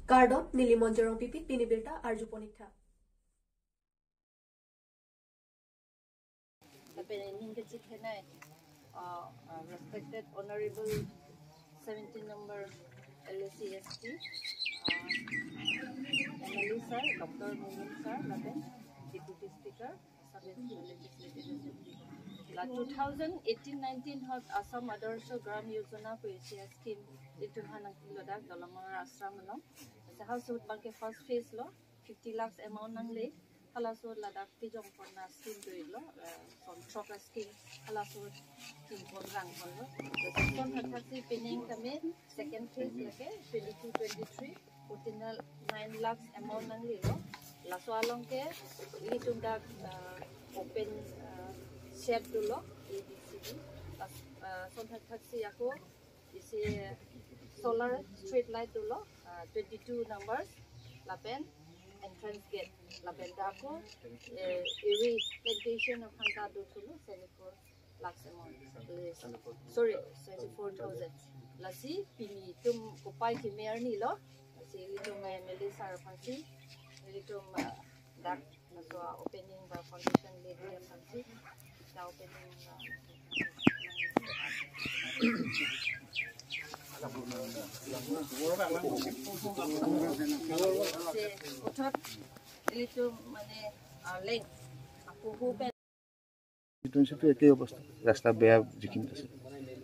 Karbi Anglong Pipit Pinibirta Arjuponita. Respected Honorable 17 number LACSP, MLA sir, Dr. Mumin sir, Deputy Speaker, Legislative Assembly. 2018-19 hot Assam Adarsha Gram Yojana Asia scheme into Hanakiloda, Dalamara Asramanum. The house would bank a first phase law, 50 lakhs amount nangly. Halaso Ladak Pijong Pona scheme to it law, from Troca scheme, Halaso scheme for Rangpolo. The second had taxi pinning the second phase like 22-23, 9 lakhs amount nangly law. Laso along care, Litunda open shed to law, ABCD. Some had taxi yako is a solar street light to law, 22 numbers, Lapen. Entrance gate, Labendako, plantation of Hanta Dotulu, 74 lakhs amount. Sorry, 74,000. Lasi, Pini, Tum, Kopai, Kimer Nilo, Lasi, Litum, MLA Sarapansi, Litum, Dak, opening the foundation lady and Fancy, the opening. Rasta bear jikin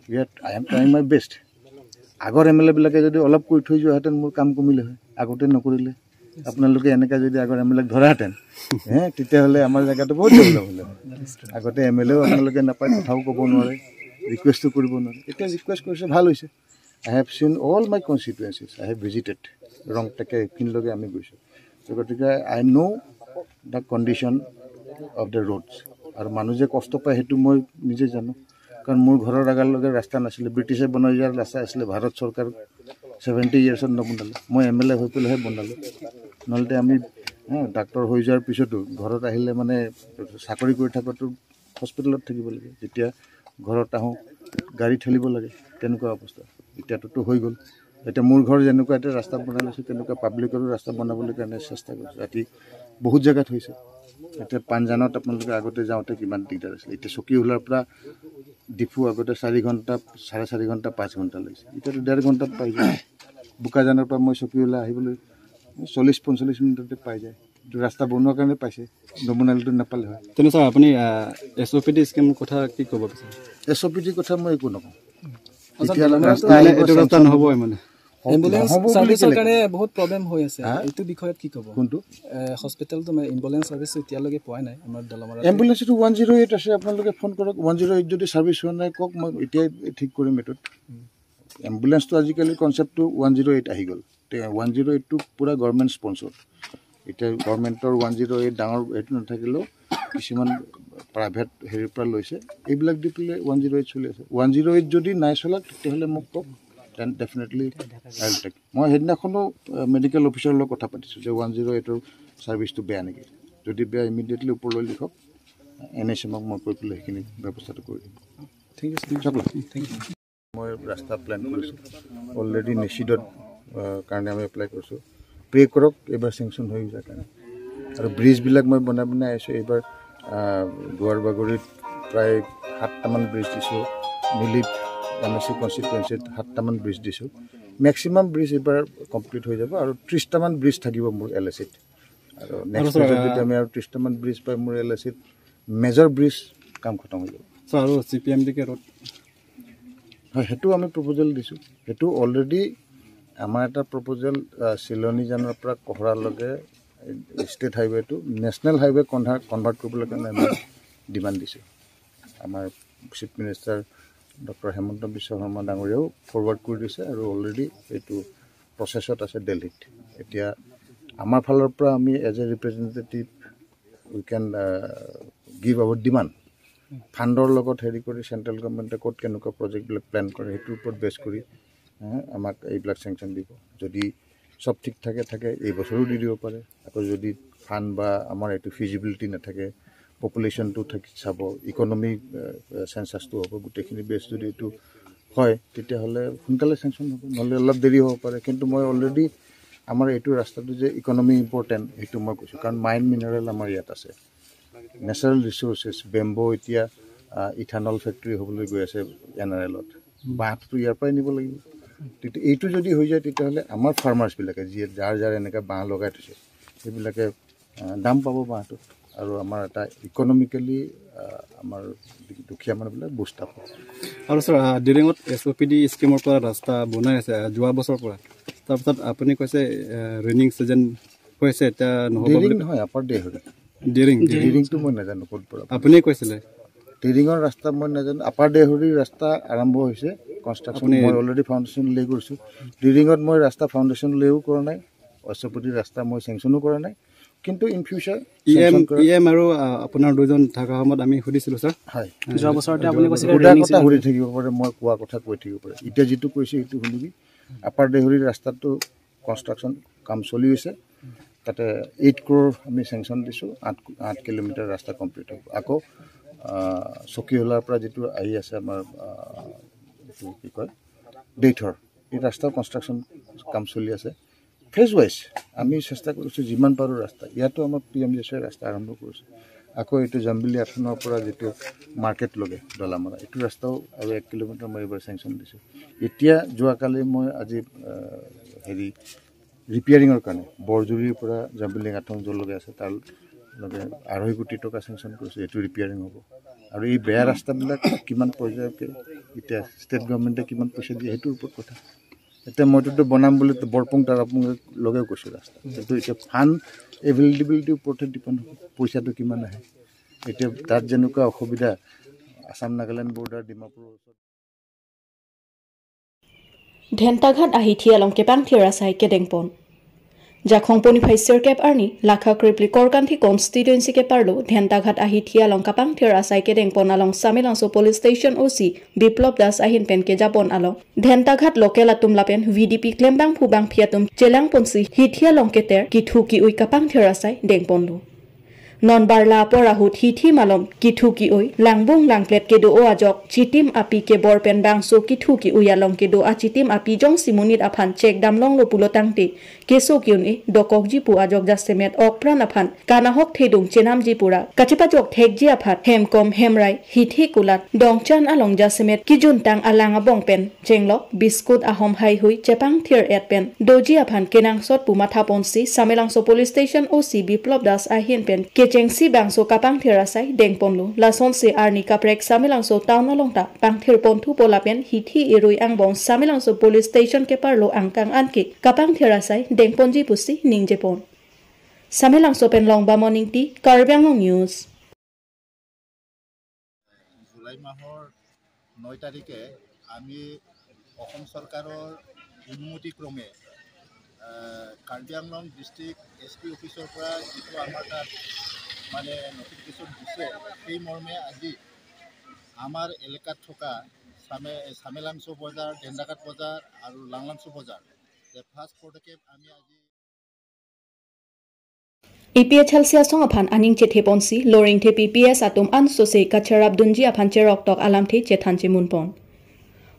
yet I am trying my best. Agor MLA bilake jodi olop koi thoi jo haten mur kam komile hoy agote nokorile apnaloke eneka jodi agor MLA dhora haten tite hole amar jaga to bahut develop hole agote MLA apnaloke napai kothau kobo nore request koribo nore eta request korise bhal hoise. I have seen all my constituencies. I have visited. Wrong take kinloge ami goisu. So I know the condition of the roads. Ar manuje kosto pai hetu moi nije jano. Karon mur ghoror agar loge rasta nasile British banai jar rasta asile Bharat sarkar 70 years on nabunale. Moi MLA hoi pele he bonale. Nolte ami doctor hoi jar pisotu ghorot ahile mane sakori kori thakotu hospital ot thakibo lage. Jetia ghorot ahu gari thelibo lage. Tenuka obostha. Itatoto hoi gol. Eta mur ghor jenuka eta rasta banale tenuka public ro rasta banabole karone chesta korse. Ati bahut jagat hoise. Eta Panjanot apnaloke agote jaote kiman digdar asile. Eta soki hular pra difu agote 4 ঘন্টা 4.5 ঘন্টা 5 ঘন্টা লাইছে. Eta 1.5 ঘন্টাত পাই যায়. বুকাজানৰ পৰা মই soki hula আহিবলৈ 40-45 মিনিটতে পাই যায়. ৰাস্তা বনোৱাৰ কাৰণে পাইছে. নমুনালটো নাপালে হয়. তেনে স্যাৰ আপুনি এসওপিডি স্কিম কথা কি ক'ব বিচাৰে? এসওপিডি কথা মই একো নকওঁ। এতিয়া ৰাস্তা এটো ৰাস্তা নহব মানে এম্বুলেন্স সাৰ্ভিসৰ কাৰণে বহুত প্ৰবলেম হৈ আছে এইটো বিষয়ত কি ক'ব কোনটো হস্পিটাল তো এম্বুলেন্স সার্ভিস এতিয়ালৈকে পোৱা নাই আমাৰ দলমাৰা এম্বুলেন্স টু 108 আছে আপোনালোকে ফোন কৰক 108 যদি সাৰ্ভিস হোৱা নাই কক মই এতিয়া ঠিক কৰিম এটোত এম্বুলেন্স তো আজিকালি কনসেপ্ট টু 108 আহি গল 108 টু পুরা গভর্নমেন্ট স্পন্সর এটা গভৰ্নমেন্টৰ 108 ডাঙৰ এটো নাথাকিলো কিছুমান প্ৰাইভেট হেৰিৰ পৰা লৈছে এইবিলাক দি পেলে 108 চলি আছে 108 যদি নাই চলা তেতিয়াহলে মোক কক then definitely I'll take. মই হেদিনাখনো মেডিকেল অফিচাৰৰ লগত কথা পাতিছো যে 108 ৰ সাৰ্ভিসটো বেয়া নেকি যদি বেয়া ইমিডিয়েটলি ওপৰলৈ লিখক এনএসএমক মই কৈ পেলাই হেখিনি ব্যৱস্থাটো কৰি দিম ঠিক আছে থ্যাংক ইউ মই ৰাস্তা প্ল্যান কৰিছো অলৰেডি নিশ্চিত কাৰণে আমি এপ্লাই কৰিছো প্ৰে কৰক এবাৰ সেংচন হৈ যায় কাৰণে আৰু ব্ৰিজ বিলাক মই বনাই আছো এবাৰ দুৱাৰবাগৰিত প্ৰায় 7টা মান ব্ৰিজ দিছো মিলি MSC constituency 7টা মান ব্ৰিজ দিছো ম্যাক্সিমাম ব্ৰিজ এবাৰ কমপ্লিট হৈ যাব আৰু 30টা মান ব্ৰিজ থাকিব মোৰ এলএসিত আৰু নেক্সট যদি আমি আৰু 30টা মান ব্ৰিজ পাই মোৰ এলএসিত মেজৰ ব্ৰিজ কাম খতম হৈ যাব স্যাৰ আৰু সিপিএমডি কে ৰোড হয় হেতু আমি প্ৰপোজাল দিছো হেতু অলৰেডি আমাৰ এটা প্ৰপোজাল সিলনি জানৰ পৰা কোহৰা লগে state highway to national highway convert কৰিবলৈ কাৰণে আমি ডিমান্ড দিছো আমাৰ chief minister doctor Himanta Biswa Sarma ডাঙৰীয়াও ফৰৱাৰ্ড কৰি দিছে আৰু অলৰেডি এইটো প্ৰসেছত আছে দিল্লীত এতিয়া আমাৰ ফালৰ পৰা আমি as a representative we can give our demand ফান্ডৰ লগত হেৰি কৰি সেন্ট্ৰেল গভৰ্নমেন্টে কোট কেনেকুৱা প্ৰজেক্ট বিলাক প্ল্যান কৰে হেতুৰ ওপৰত বেছ কৰি আমাক এইবিলাক সেংচন দিব যদি সব ঠিক থাকে এই বছৰো দি দিব পাৰে আকৌ যদি ফান্ড বা আমাৰ এটো ফিজিবিলিটি নাথাকে population to চাব ইকোনমিক সেন্সাসটো হ'ব গুটেখিনি বেছ যদি এটো হয় তেতিয়া হলে সোনকালে সেংচন হ'ব নহলে অলপ দেৰি হ'ব পাৰে কিন্তু মই অলৰেডি আমাৰ এইটো ৰাস্তাটো যে ইকনমি ইম্পৰ্টেণ্ট সেইটো মই কৈছোঁ কাৰণ মাইন মিনাৰেল আমাৰ ইয়াত আছে নেচাৰেল ৰিচোৰ্চেছ বেম্বো এতিয়া ইথানল ফেক্টৰী হ'বলৈ গৈ আছে NRLত বাঁহটো ইয়াৰ পৰাই নিব লাগিব তেতিয়া এইটো যদি হৈ যায় তেতিয়াহ'লে আমাৰ ফাৰ্মাৰ্ছবিলাকে যিয়ে যাৰ এনেকৈ বাঁহ লগাই থৈছে সেইবিলাকে দাম পাব বাঁহটো আৰু আমাৰ এটা ইকনমিকেলি আমাৰ দুখীয়া মানুহবিলাক বুষ্ট আপ আৰু ছাৰ ডিৰিঙত SOPD স্কিমৰ পৰা ৰাস্তা বনাই আছে যোৱা বছৰৰ পৰা তাৰপিছত আপুনি কৈছে ৰেইনিং ছিজন হৈছে এতিয়া নহ'ব বুলি নহয় আপাৰ দেহৰি ডিৰিংটো মই নাজানো ক'ত পৰা আপুনি কৈছিলে ডিৰিঙৰ ৰাস্তা মই নাজানো আপাৰ দেহৰিৰ ৰাস্তা আৰম্ভ হৈছে কনষ্ট্ৰাকশ্যন মই অলৰেডি ফাউণ্ডেশ্যন লে কৰিছোঁ ডিৰিঙত মই ৰাস্তা ফাউণ্ডেশ্যন লেও কৰা নাই SOPD ৰাস্তা মই চেংচনো কৰা নাই কিন্তু ইন ফিউচাৰ EM আৰু আপোনাৰ দুজন থকা সময়ত আমি সুধিছিলোঁ ছাৰ হয় যোৱা বছৰতে আপুনি কৈছিলে কথা সুধি থাকিব পাৰে মই কোৱা কথা কৈ থাকিব পাৰে এতিয়া যিটো কৈছে সেইটো শুনিবি আপাৰ দেহৰিৰ ৰাস্তাটো কনষ্ট্ৰাকশ্যন কাম চলি আছে তাতে 8 crore আমি চেংচন দিছোঁ 8 কিলোমিটাৰ ৰাস্তা কমপ্লিট হ'ব আকৌ চকীহোলাৰ পৰা যিটো আহি আছে আমাৰ কি কয় ডেইথৰ এই ৰাস্তাৰ কনষ্ট্ৰাকশ্যন কাম চলি আছে ফেজ ৱাইজ আমি চেষ্টা কৰিছোঁ যিমান পাৰোঁ ৰাস্তা ইয়াতো আমাৰ PMGSৰ ৰাস্তা আৰম্ভ কৰিছোঁ আকৌ এইটো জাম্বিলি আথনৰ পৰা যিটো মাৰ্কেট লগে ডলামাৰা এইটো ৰাস্তাও আৰু 1 কিলোমিটাৰ মই এইবাৰ চেংচন দিছোঁ এতিয়া যোৱাকালি মই আজি হেৰি ৰিপেয়াৰিঙৰ কাৰণে বৰজুৰিৰ পৰা জাম্বিলি আথন য'লৈকে আছে তাৰ লগে 2.5 কোটি টকা চেংচন কৰিছোঁ এইটো ৰিপেয়াৰিং হ'ব আৰু এই বেয়া ৰাস্তাবিলাক কিমান পৰ্যায়কে এতিয়া ষ্টেট গভৰ্ণমেণ্টে কিমান পইচা দিয়ে সেইটোৰ ওপৰত কথা এতিয়া মইতো বনাম বুলি বৰপুং তাৰাপুং লগেও কৈছোঁ ৰাস্তা কিন্তু এতিয়া ফাণ্ড এভেইলেবিলিটিৰ ওপৰতহে ডিপেণ্ড হ'ব পইচাটো কিমান আহে এতিয়া তাত যেনেকুৱা অসুবিধা আসাম নাগালেণ্ড বৰ্ডাৰ ডিমাপুৰৰ ওচৰত ঢেণ্টাঘাট আহি থিয়ালং কেপাং থিয়াৰাচাই কেডেংপন জাখং পনিফাইচাৰ কেপ আৰ্নি লাখা ক্ৰিপলি কৰকান্থি কনষ্টিটুৱেঞ্চি কেপাৰলো ঢেণ্টাঘাট আহি থিয়ালং কাপাং থিয়াৰাচাই কেডেংপন আলং সামিলাংসো পুলিচ ষ্টেচন OC বিপ্লৱ দাস আহিন পেনকে জাপন আলং ঢেণ্টাঘাট লোকেল আতুম লাপেন VDP ক্লেমবাং ফুবাং ফিয়াতুম চেলাং পনসি হিথিয়ালং কেতেৰ কিথু কি উই কাপাং থিয়াৰাচাই ডেংপনলো non barla porahut hithi malom kithu ki oi langbung langplet ke do o ajok chitim api ke borpen bangso kithu ki uyalong ke do achitim api jong simunit aphan chek damlong lo pulotangti keso kyun e dokok ji pu ajok jasemet okpran aphan kana hok thedung chenam ji pura kachipa jok thek ji aphat hemkom hemrai hithi kulat dongchan along jasemet kijun tang alanga bongpen chenglok biskut ahom hai hui chepang thir etpen doji aphan kenang sot pumatha ponsi samelangso police station OC biplop das ahin pen Chengsi bangso kapang thirasai dengponlu lason se arni kaprek samilangso town alongta pangthir pontu polapen hithi irui angbong samilangso police station ke parlo angkang anki kapang thirasai dengponji pusi ningjepon samilangso pen longba morning ti Karbi Anglong news July মাহৰ 9 তাৰিখে আমি অসম চৰকাৰৰ অনুমতিক্ৰমে Karbi Anglong district SP অফিচৰ পৰা যিটো আমাৰ তাত মানে নটিফিকেশ্যন দিছে সেই মৰ্মে আজি আমাৰ এলেকাত থকা সামেলাংসো বজাৰ ঢেণ্টাঘাট বজাৰ আৰু লাংলাংসো বজাৰ ফাৰ্ষ্ট পদক্ষেপ আমি আজি EPHL siasong aphan aning chethe ponsi loring the PPS atum ansose kacharab dunji aphan cherok tok alam the chethan chimunpon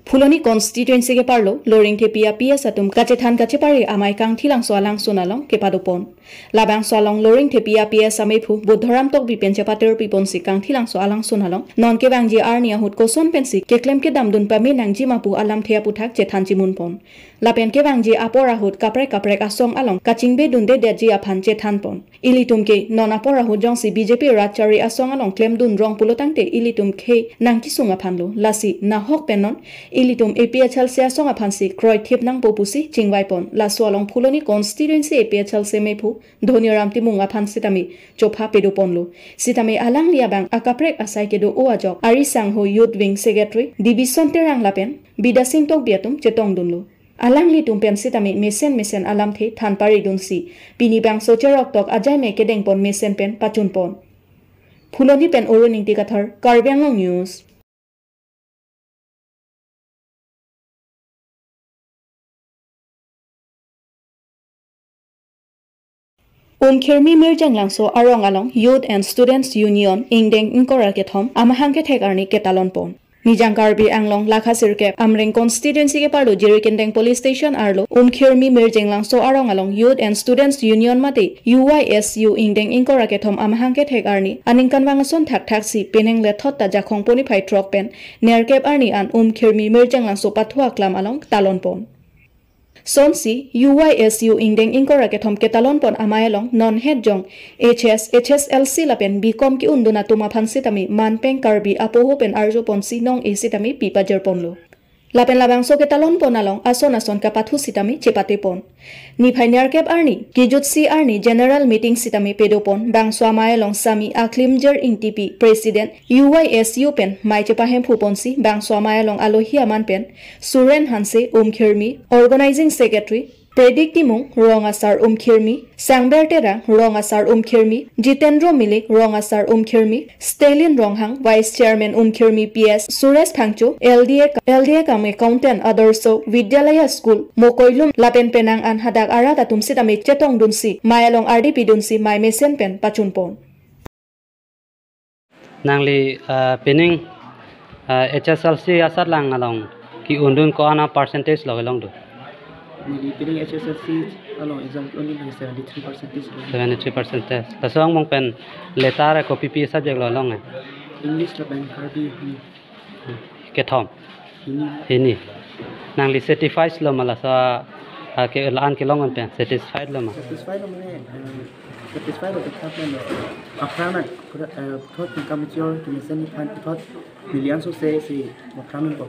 Fuloni constituency ke parlo loring the PS atum kachethan kachepari amai kang thilang soalang sunalong ke padopon labang soalong loring the PS amephu bodhoram tok bipen chepater piponsi kang thilang soalang sunalong non ke bangji arnia hut koson pensi ke klem ke damdun pami nangji mapu alam thea puthak chethan chimunpon lapen ke bangji apora hut kapre asong along kachingbe dunde deji aphan chethan pon ilitum ke non apora hut jongsi BJP rachari asong along klem dun rong pulotangte ilitum khe nangki sunga phanlo lasi na hok penon ilitum APHL siasong aphansi kroi thep nang popusi chingwaipon laso along Fuloni constituency APHL semepu dhoniram timung aphansi tami chopha pedoponlo sitame alang liabang akaprek asai kedo o ajok ari sangho youth wing secretary division terang lapen bidasing tok biatum chetong dunlo alang li tumpen sitame mesen alam the than pari dunsi pini bang socherok tok ajai me kedeng pon mesen pen pachun pon Fuloni pen oroning tikathar Karbi Anglong news Umkhirmi mirjanglangso arong along Youth and Students Union ingdeng ingkora kethom amahangke thekarni ketalon pon Nijang Karbi Anglong Lakha Sirkep Amring constituency ke parlo Jirikindeng police station arlo Khirmi Mirjinglang so arong along Youth and Students Union mate UYSU Indeng Inkora ke thom amhang ke thek arni aning kanwangason thak thak si peneng le thotta jakhong poni phai trok pen nerkep arni an Khirmi Mirjinglang so pathwa klam along talon pon Sonsi UYSU Indeng Inkora ke thom ke talon pon amayalong non head jong HSLC lapen Bcom ki unduna tuma phansi tami manpeng Karbi apoho pen arjo pon si nong esi tami pipajer ponlo lapen labang so ke talon pon along ason kapathu sitami chepate pon ni phainiar kep arni kijut si arni general meeting sitami pedopon bangso amayalong sami aklimjer intipi president UYSU pen mai chepahem phuponsi bangso amayalong alohia man pen Suren Hanse Khirmi organizing secretary Predictimung Rongasar Khirmi Sangberte Rongasar Khirmi Jitendro Milik Rongasar Khirmi Stalin Ronghang Vice Chairman Khirmi PS Suresh Phangchu LDA kam accountant Adarso Vidyalaya School Mokoilum Lapen Penang an hadak arata tumsi tami chetong dunsi Mayalong RDP dunsi Mai Mesen pen pachun pon Nangli pening HSLC asat lang along ki undun ko ana percentage logelong do Pening HSLC along exam only 73%. Tasong mong pen letar ko PP subject lo long English la bank Karbi ke thom ini nang li certified lo mala sa ke lan ke long pen satisfied lo ma satisfied lo mane satisfied lo ka plan akhana thot kam chor to mission fan thot millions of say akhana ko